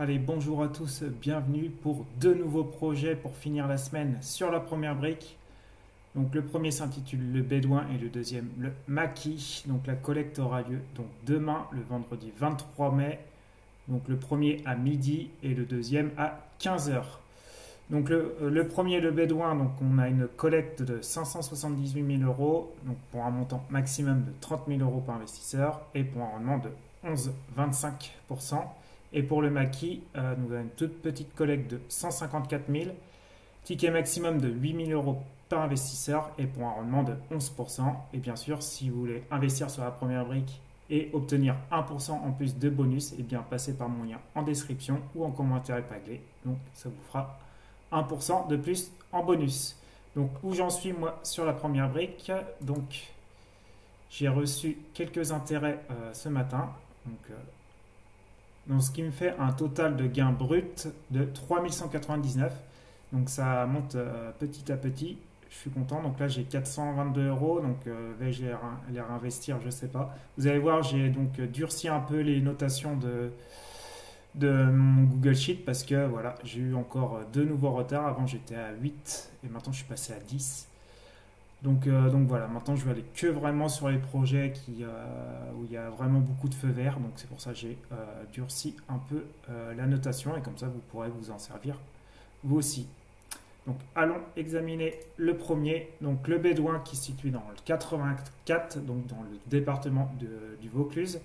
Allez, bonjour à tous, bienvenue pour deux nouveaux projets pour finir la semaine sur la première brique. Donc le premier s'intitule le Bédouin et le deuxième le Maquis. Donc la collecte aura lieu donc demain, le vendredi 23 mai. Donc le premier à midi et le deuxième à 15 heures. Donc le premier, le Bédouin, donc on a une collecte de 578 000 euros, donc pour un montant maximum de 30 000 euros par investisseur et pour un rendement de 11,25%. Et pour le maquis, nous avons une toute petite collecte de 154 000, ticket maximum de 8 000 euros par investisseur et pour un rendement de 11%. Et bien sûr, si vous voulez investir sur la première brique et obtenir 1% en plus de bonus, et bien passez par mon lien en description ou en commentaire épinglé. Donc ça vous fera 1% de plus en bonus. Donc où j'en suis moi sur la première brique. Donc j'ai reçu quelques intérêts ce matin. Donc ce qui me fait un total de gain brut de 3199. Donc ça monte petit à petit. Je suis content. Donc là j'ai 422 euros. Donc vais-je les réinvestir? Je ne sais pas. Vous allez voir, j'ai donc durci un peu les notations de mon Google Sheet parce que voilà, j'ai eu encore deux nouveaux retards. Avant j'étais à 8 et maintenant je suis passé à 10. Donc voilà, maintenant je vais aller que vraiment sur les projets où il y a vraiment beaucoup de feux verts. Donc c'est pour ça que j'ai durci un peu la notation et comme ça vous pourrez vous en servir vous aussi. Donc allons examiner le premier, donc le Bédouin qui se situe dans le 84, donc dans le département du Vaucluse.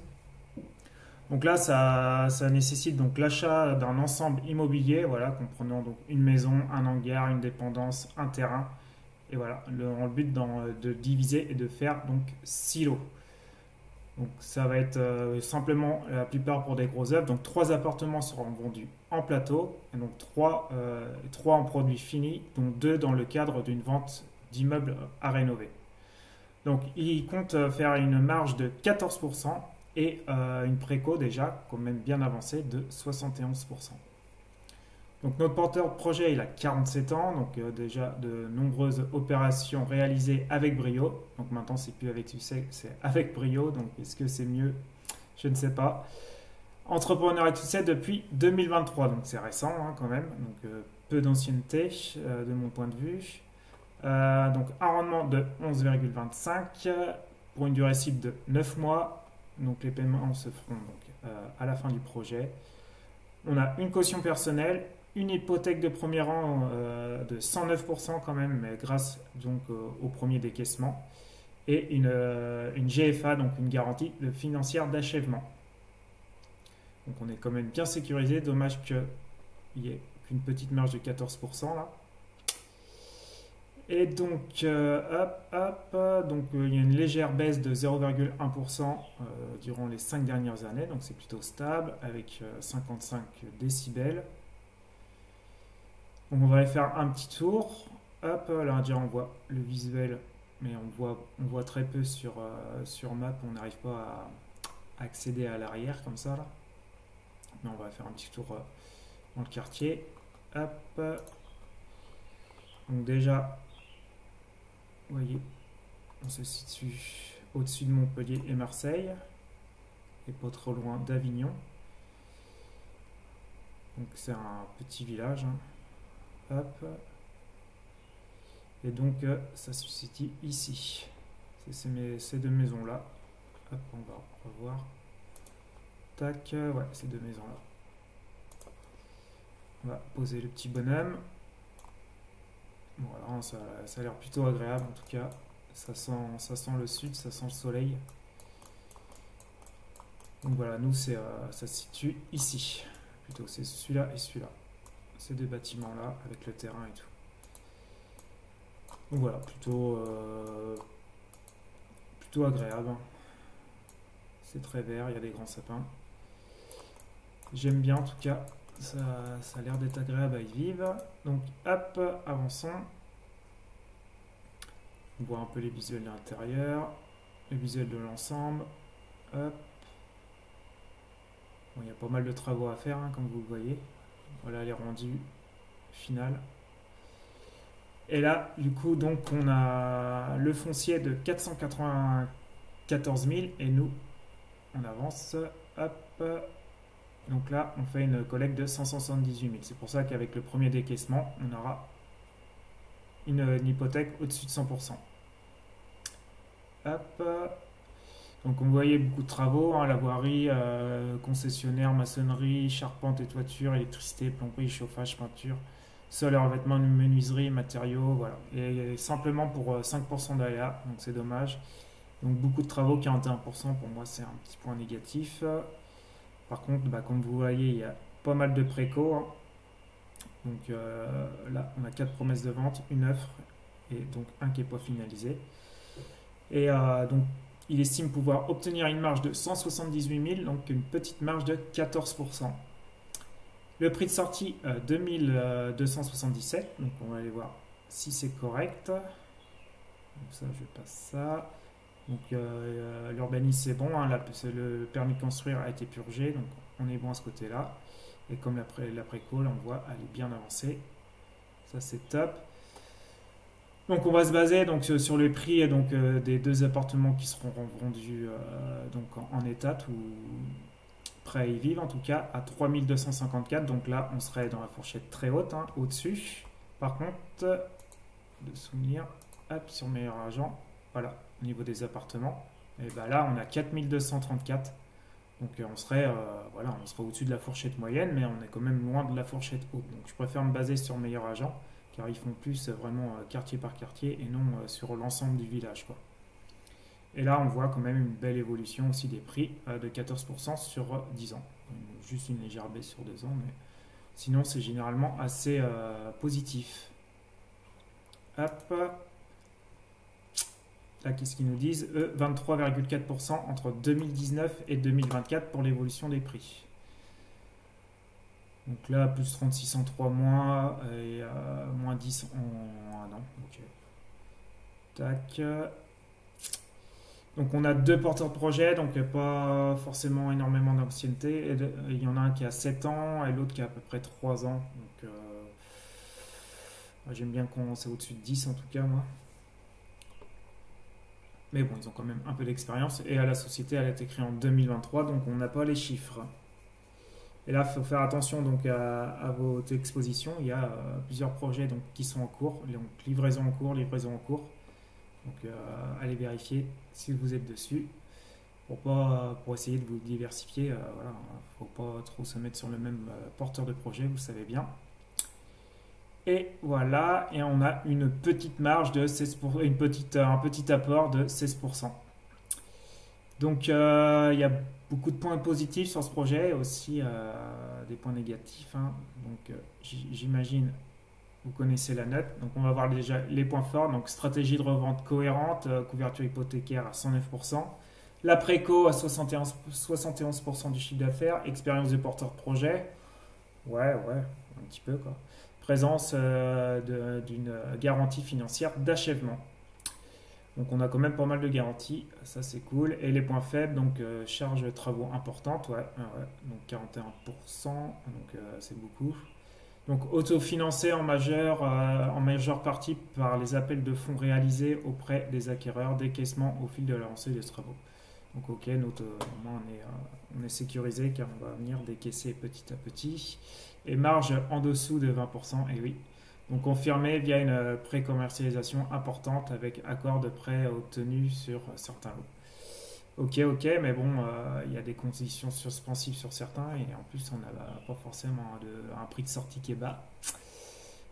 Donc là, ça nécessite donc l'achat d'un ensemble immobilier, voilà, comprenant donc une maison, un hangar, une dépendance, un terrain. Et voilà, le but de diviser et de faire donc 6 lots. Donc ça va être simplement la plupart pour des gros œuvres. Donc 3 appartements seront vendus en plateau, et donc 3 en produits finis, dont 2 dans le cadre d'une vente d'immeubles à rénover. Donc il compte faire une marge de 14% et une préco déjà, quand même bien avancée, de 71%. Donc notre porteur de projet, il a 47 ans, donc déjà de nombreuses opérations réalisées avec brio. Donc maintenant, c'est plus avec succès, c'est avec brio. Donc est-ce que c'est mieux? Je ne sais pas. Entrepreneur avec succès depuis 2023, donc c'est récent hein, quand même. Donc peu d'ancienneté de mon point de vue. Donc un rendement de 11,25 pour une durée cible de 9 mois. Donc les paiements se feront donc, à la fin du projet. On a une caution personnelle, une hypothèque de premier rang de 109% quand même, mais grâce donc au premier décaissement, et une GFA, donc une garantie financière d'achèvement. Donc on est quand même bien sécurisé, dommage qu'il y ait qu'une petite marge de 14% là. Et donc, donc il y a une légère baisse de 0,1% durant les 5 dernières années, donc c'est plutôt stable avec 55 décibels. Donc on va aller faire un petit tour. Hop, là déjà on voit le visuel, mais on voit très peu sur map, on n'arrive pas à accéder à l'arrière comme ça là. Mais on va faire un petit tour dans le quartier. Hop. Donc déjà, vous voyez, on se situe au-dessus de Montpellier et Marseille, et pas trop loin d'Avignon. Donc c'est un petit village. Hein. Hop. Et donc ça se situe ici. C'est ces deux maisons-là. Hop, on va revoir. Tac, ouais, ces deux maisons-là. On va poser le petit bonhomme. Voilà, ça a l'air plutôt agréable en tout cas. Ça sent le sud, ça sent le soleil. Donc voilà, nous ça se situe ici. Plutôt c'est celui-là et celui-là. Ces deux bâtiments-là avec le terrain et tout. Donc voilà, plutôt agréable. C'est très vert, il y a des grands sapins. J'aime bien en tout cas. Ça a l'air d'être agréable à y vivre. Donc hop, avançons. On voit un peu les visuels de l'intérieur, les visuels de l'ensemble. Hop. Bon, il y a pas mal de travaux à faire, hein, comme vous le voyez. Voilà les rendus final. Et là, du coup, donc on a le foncier de 494 000 et nous, on avance. Hop. Donc là, on fait une collecte de 178 000. C'est pour ça qu'avec le premier décaissement, on aura une hypothèque au-dessus de 100%. Hop. Donc on voyait beaucoup de travaux, hein, la voirie, concessionnaire, maçonnerie, charpente et toiture, électricité, plomberie, chauffage, peinture, sol et revêtement de menuiserie, matériaux, voilà. Et simplement pour 5% d'AEA, donc c'est dommage. Donc beaucoup de travaux, 41%, pour moi c'est un petit point négatif. Par contre, bah, comme vous voyez, il y a pas mal de préco, hein. Donc là, on a 4 promesses de vente, une offre et donc un qui n'est pas finalisé. Et donc, il estime pouvoir obtenir une marge de 178 000, donc une petite marge de 14%. Le prix de sortie, 2277, donc on va aller voir si c'est correct. Donc ça, je passe ça. Donc l'urbanisme c'est bon, hein, le permis de construire a été purgé, donc on est bon à ce côté-là. Et comme l'après-call, on voit, elle est bien avancée. Ça c'est top. Donc on va se baser donc sur les prix donc des 2 appartements qui seront vendus donc en état ou prêts à y vivre en tout cas à 3254. Donc là on serait dans la fourchette très haute, hein, au-dessus. Par contre, de souvenir, hop, sur meilleur agent, voilà, au niveau des appartements, et ben là on a 4234. Donc on serait voilà, on serait au-dessus de la fourchette moyenne, mais on est quand même loin de la fourchette haute. Donc je préfère me baser sur meilleur agent, car ils font plus vraiment quartier par quartier et non sur l'ensemble du village, quoi. Et là, on voit quand même une belle évolution aussi des prix de 14% sur 10 ans. Donc, juste une légère baisse sur 2 ans, mais sinon c'est généralement assez positif. Hop. Là, qu'est-ce qu'ils nous disent? Eux, 23,4% entre 2019 et 2024 pour l'évolution des prix. Donc là, plus 36 en 3 mois et moins 10 en 1 an. Ok. Tac. Donc on a 2 porteurs de projet, donc pas forcément énormément d'ancienneté. Il y en a un qui a 7 ans et l'autre qui a à peu près 3 ans. Donc j'aime bien quand c'est au-dessus de 10 en tout cas, moi. Mais bon, ils ont quand même un peu d'expérience. Et la société, elle a été créée en 2023, donc on n'a pas les chiffres. Et là, il faut faire attention donc à votre exposition. Il y a plusieurs projets donc, qui sont en cours. Donc livraison en cours, livraison en cours. Donc allez vérifier si vous êtes dessus. Pour essayer de vous diversifier. Voilà, faut pas trop se mettre sur le même porteur de projet, vous savez bien. Et voilà, et on a une petite marge de 16%, un petit apport de 16%. Donc il y a beaucoup de points positifs sur ce projet, aussi des points négatifs, hein. Donc j'imagine vous connaissez la note. Donc on va voir déjà les points forts. Donc stratégie de revente cohérente, couverture hypothécaire à 109%, la préco à 71% du chiffre d'affaires, expérience de porteur de projet, ouais, un petit peu quoi. Présence d'une garantie financière d'achèvement. Donc on a quand même pas mal de garanties, ça c'est cool. Et les points faibles, donc charges de travaux importantes, ouais, donc 41%, donc c'est beaucoup. Donc autofinancé en majeure partie par les appels de fonds réalisés auprès des acquéreurs, décaissement au fil de l'avancée des travaux. Donc ok, au moins on est sécurisé car on va venir décaisser petit à petit. Et marge en dessous de 20%, et oui. Donc confirmé via une pré-commercialisation importante avec accord de prêt obtenu sur certains lots. Ok, mais bon, il y a des conditions suspensives sur certains et en plus on n'a pas forcément un prix de sortie qui est bas.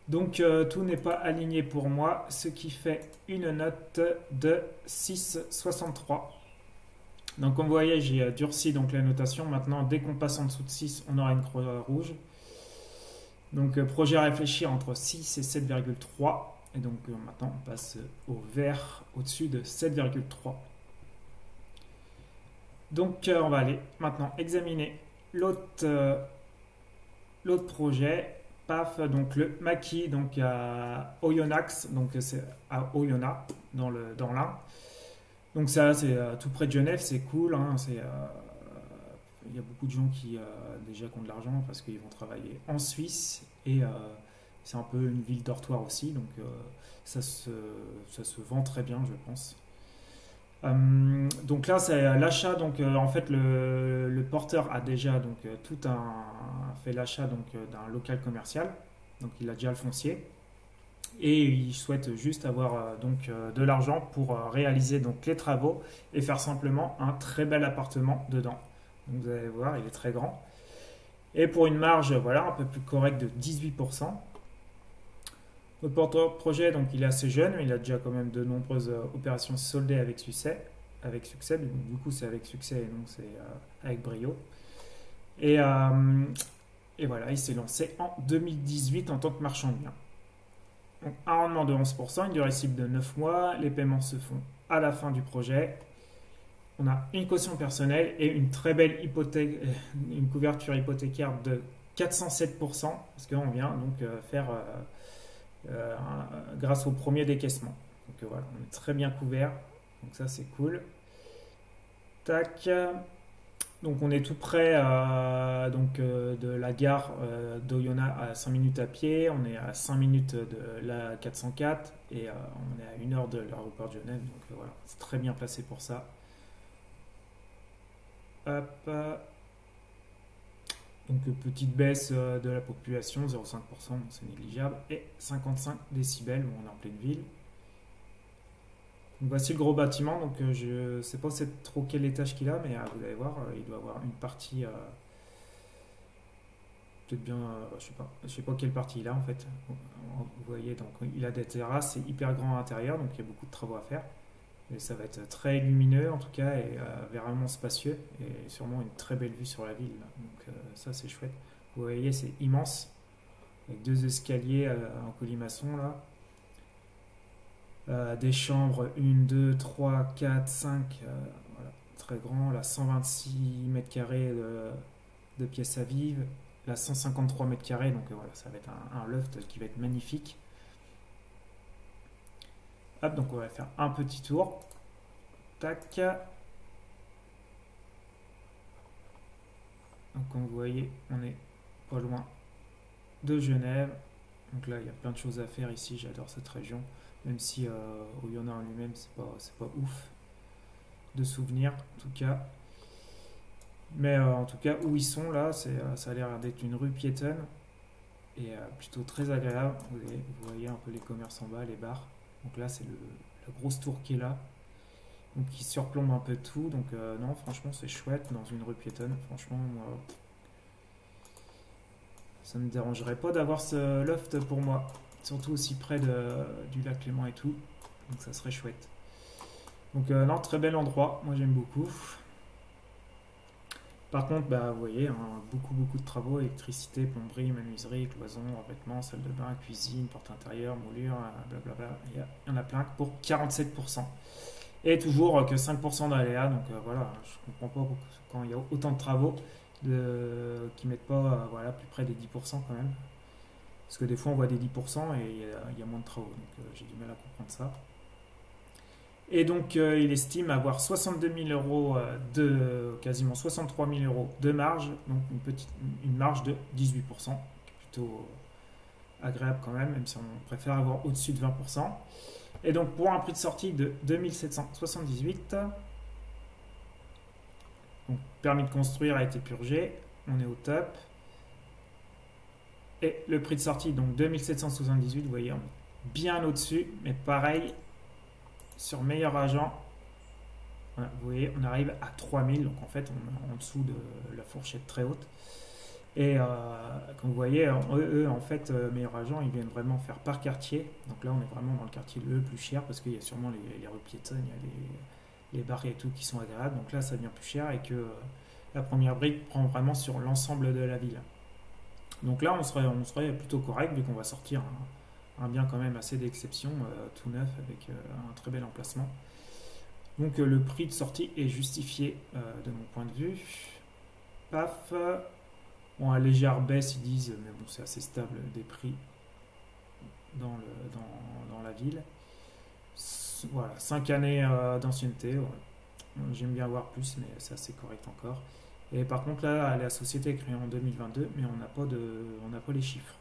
Donc tout n'est pas aligné pour moi, ce qui fait une note de 6,63. Donc comme vous voyez, j'ai durci donc la notation. Maintenant, dès qu'on passe en dessous de 6, on aura une croix rouge. Donc projet à réfléchir entre 6 et 7,3. Et donc maintenant, on passe au vert au-dessus de 7,3. Donc on va aller maintenant examiner l'autre projet. Paf, donc le maquis donc à Oyonnax, donc c'est à Oyonnax dans l'Ain. Donc ça c'est tout près de Genève, c'est cool, hein, il y a beaucoup de gens qui déjà ont de l'argent parce qu'ils vont travailler en Suisse et c'est un peu une ville dortoir aussi, donc ça se vend très bien, je pense. Donc là, c'est l'achat. Donc en fait, le porteur a déjà donc fait l'achat donc d'un local commercial. Donc il a déjà le foncier et il souhaite juste avoir de l'argent pour réaliser donc les travaux et faire simplement un très bel appartement dedans. Donc vous allez voir, il est très grand et pour une marge voilà un peu plus correcte de 18%. Notre porteur-projet, donc il est assez jeune, mais il a déjà quand même de nombreuses opérations soldées avec succès. Du coup, c'est avec succès et donc c'est avec brio. Et, euh, et voilà, il s'est lancé en 2018 en tant que marchand de biens. Donc, un rendement de 11%, une durée cible de 9 mois, les paiements se font à la fin du projet. On a une caution personnelle et une très belle hypothèque, une couverture hypothécaire de 407%, parce qu'on vient donc faire grâce au premier décaissement. Donc voilà, on est très bien couvert. Donc ça c'est cool. Tac. Donc on est tout près de la gare d'Oyonnax à 5 minutes à pied. On est à 5 minutes de la 404 et on est à 1 heure de l'aéroport de Genève. Donc voilà, c'est très bien placé pour ça. Hop. Donc petite baisse de la population, 0,5%, c'est négligeable, et 55 décibels, on est en pleine ville. Donc voici le gros bâtiment, donc je ne sais pas trop quel étage qu'il a, mais vous allez voir, il doit avoir une partie, peut-être bien, je sais pas quelle partie il a en fait. Vous voyez, donc il a des terrasses, c'est hyper grand à l'intérieur, donc il y a beaucoup de travaux à faire. Et ça va être très lumineux en tout cas et vraiment spacieux et sûrement une très belle vue sur la ville. Donc ça c'est chouette. Vous voyez c'est immense avec 2 escaliers en colimaçon là. Des chambres 1, 2, 3, 4, 5, voilà, très grand. Là 126 mètres carrés de pièces à vivre. Là 153 mètres carrés donc voilà ça va être un loft qui va être magnifique. Hop, donc on va faire un petit tour. Tac. Donc comme vous voyez, on est pas loin de Genève. Donc là, il y a plein de choses à faire ici. J'adore cette région. Même si Oyonnax en lui-même, c'est pas ouf de souvenirs, en tout cas. Mais en tout cas, où ils sont là, ça a l'air d'être une rue piétonne. Et plutôt très agréable. Vous voyez un peu les commerces en bas, les bars. Donc là, c'est la grosse tour qui est là. Donc qui surplombe un peu tout. Donc non, franchement, c'est chouette dans une rue piétonne. Franchement, ça ne me dérangerait pas d'avoir ce loft pour moi. Surtout aussi près du lac Léman et tout. Donc ça serait chouette. Donc non, très bel endroit. Moi, j'aime beaucoup. Par contre, vous voyez, hein, beaucoup de travaux, électricité, plomberie, menuiserie, cloison, revêtement, salle de bain, cuisine, porte intérieure, moulure, blablabla. Il y en a plein pour 47%. Et toujours que 5% d'aléa, donc voilà, je comprends pas quand il y a autant de travaux qui mettent pas voilà, plus près des 10% quand même. Parce que des fois on voit des 10% et il y a moins de travaux, donc j'ai du mal à comprendre ça. Et donc il estime avoir 62 000 euros quasiment 63 000 euros de marge, donc une marge de 18%, plutôt agréable quand même si on préfère avoir au-dessus de 20%. Et donc pour un prix de sortie de 2778, donc permis de construire a été purgé, on est au top. Et le prix de sortie, donc 2778, vous voyez, on est bien au-dessus, mais pareil, sur meilleur agent, voilà, vous voyez, on arrive à 3000, donc en fait, on est en dessous de la fourchette très haute. Et comme vous voyez, eux, en fait, meilleurs agents, ils viennent vraiment faire par quartier. Donc là, on est vraiment dans le quartier le plus cher parce qu'il y a sûrement les rues piétonnes, il y a les bars et tout qui sont agréables. Donc là, ça devient plus cher et que la première brique prend vraiment sur l'ensemble de la ville. Donc là, on serait plutôt correct vu qu'on va sortir un bien quand même assez d'exception, tout neuf avec un très bel emplacement. Donc le prix de sortie est justifié de mon point de vue. Paf. Bon, à légère baisse, ils disent, mais bon, c'est assez stable des prix dans la ville. Voilà, 5 années d'ancienneté. Ouais. J'aime bien voir plus, mais c'est assez correct encore. Et par contre, là, la société est créée en 2022, mais on n'a pas les chiffres.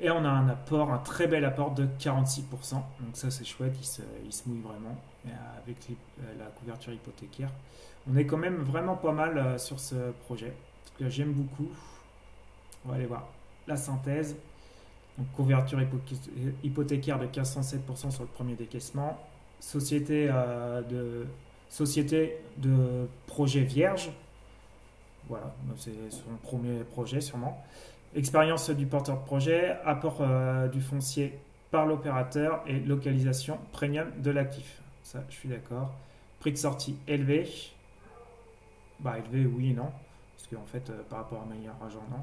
Et on a un apport, un très bel apport de 46%. Donc ça c'est chouette, il se mouille vraiment avec la couverture hypothécaire. On est quand même vraiment pas mal sur ce projet. En tout cas, j'aime beaucoup. On va aller voir la synthèse. Donc couverture hypothécaire de 1507% sur le premier décaissement. Société de projet vierge. Voilà, c'est son premier projet sûrement. Expérience du porteur de projet, apport du foncier par l'opérateur et localisation premium de l'actif. Ça, je suis d'accord. Prix de sortie élevé. Bah, élevé, oui et non. Parce qu'en fait, par rapport à meilleur argent, non.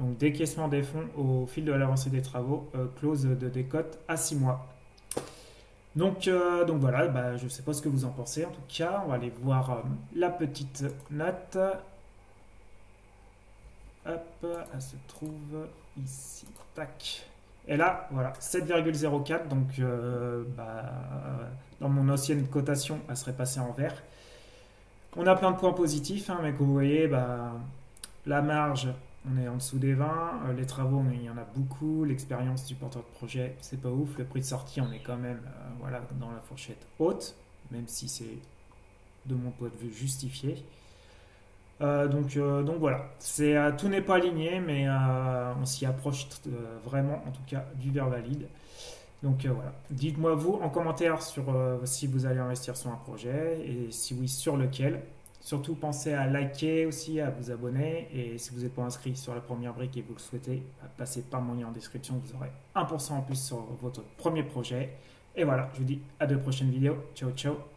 Donc, décaissement des fonds au fil de l'avancée des travaux, clause de décote à 6 mois. Donc voilà, bah, je ne sais pas ce que vous en pensez. En tout cas, on va aller voir la petite note. Hop, elle se trouve ici. Tac. Et là, voilà, 7,04. Donc, dans mon ancienne cotation, elle serait passée en vert. On a plein de points positifs, hein, mais comme vous voyez, bah, la marge, on est en dessous des 20. Les travaux, il y en a beaucoup. L'expérience du porteur de projet, c'est pas ouf. Le prix de sortie, on est quand même voilà, dans la fourchette haute, même si c'est, de mon point de vue, justifié. Donc voilà, tout n'est pas aligné, mais on s'y approche vraiment, en tout cas, du vert valide. Donc voilà, dites-moi vous en commentaire sur si vous allez investir sur un projet et si oui, sur lequel. Surtout pensez à liker aussi, à vous abonner et si vous n'êtes pas inscrit sur la première brique et vous le souhaitez, passez par mon lien en description, vous aurez 1% en plus sur votre premier projet. Et voilà, je vous dis à de prochaines vidéos. Ciao ciao.